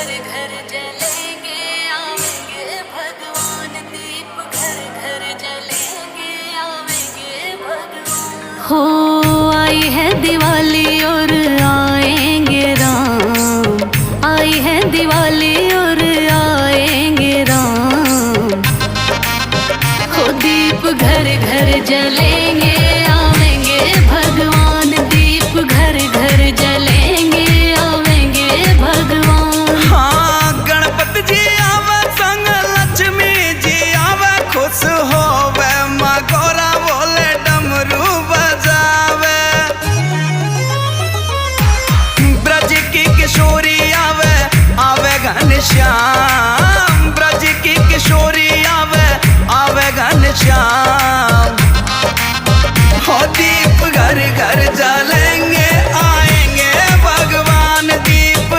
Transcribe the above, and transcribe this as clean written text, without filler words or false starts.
घर घर जलेंगे, आवेंगे भगवान। दीप घर घर जलेंगे, आवेंगे भगवान। हो आई है दिवाली और आएंगे राम, आई है दिवाली और आएंगे राम। हो दीप घर घर जलेंगे, आवेंगे भगवान। दीप घर घर जलेंगे, आवेंगे भगवान। हाँ गणपति जी आवे संग लक्ष्मी जी आवे, खुश होवे माँ गौरा बोले डमरू बजावे। ब्रज की किशोरी आवे, आवे घनश्याम।